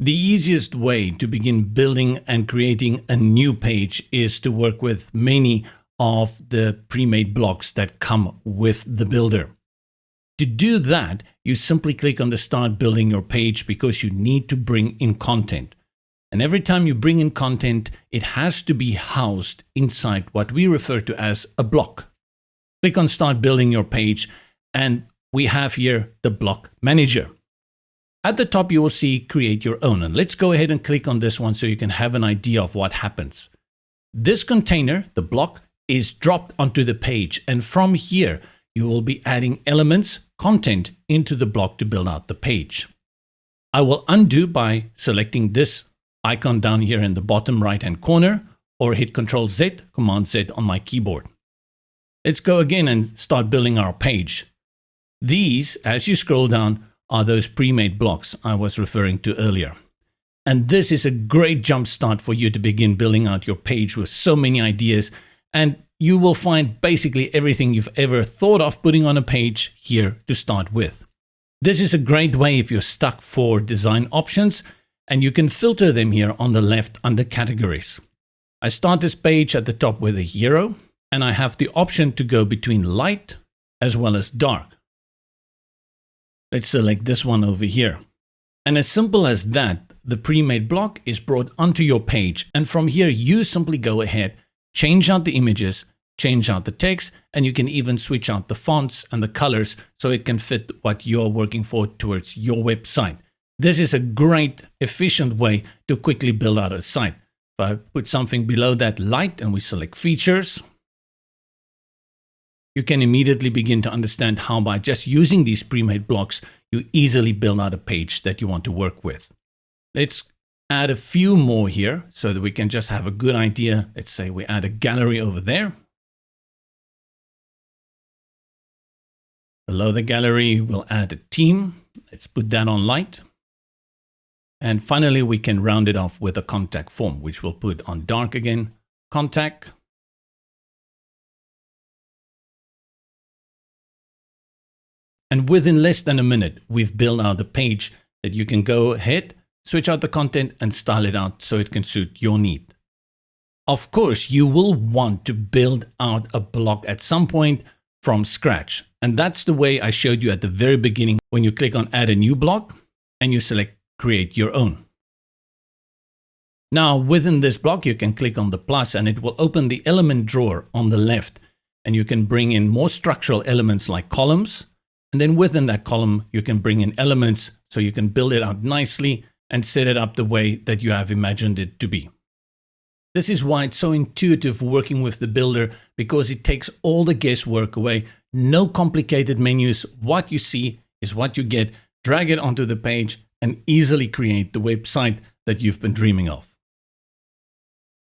The easiest way to begin building and creating a new page is to work with many of the pre-made blocks that come with the builder. To do that, you simply click on the Start Building Your Page because you need to bring in content. And every time you bring in content, it has to be housed inside what we refer to as a block. Click on Start Building Your Page, and we have here the block manager. At the top, you will see Create Your Own. And let's go ahead and click on this one so you can have an idea of what happens. This container, the block, is dropped onto the page. And from here, you will be adding elements, content into the block to build out the page. I will undo by selecting this icon down here in the bottom right-hand corner, or hit Ctrl Z, Command Z on my keyboard. Let's go again and start building our page. These, as you scroll down, are those pre-made blocks I was referring to earlier. And this is a great jump start for you to begin building out your page with so many ideas, and you will find basically everything you've ever thought of putting on a page here to start with. This is a great way if you're stuck for design options, and you can filter them here on the left under categories. I start this page at the top with a hero, and I have the option to go between light as well as dark. Let's select this one over here. And as simple as that, the pre-made block is brought onto your page. And from here, you simply go ahead, change out the images, change out the text, and you can even switch out the fonts and the colors so it can fit what you're working for towards your website. This is a great, efficient way to quickly build out a site. If I put something below that light and we select features, you can immediately begin to understand how by just using these pre-made blocks, you easily build out a page that you want to work with. Let's add a few more here so that we can just have a good idea. Let's say we add a gallery over there. Below the gallery, we'll add a theme. Let's put that on light. And finally, we can round it off with a contact form, which we'll put on dark again, contact. And within less than a minute, we've built out a page that you can go ahead, switch out the content and style it out so it can suit your need. Of course, you will want to build out a block at some point from scratch. And that's the way I showed you at the very beginning when you click on Add a New Block and you select Create Your Own. Now, within this block, you can click on the plus and it will open the element drawer on the left. And you can bring in more structural elements like columns. And then within that column, you can bring in elements so you can build it out nicely and set it up the way that you have imagined it to be. This is why it's so intuitive working with the builder, because it takes all the guesswork away. No complicated menus. What you see is what you get. Drag it onto the page and easily create the website that you've been dreaming of.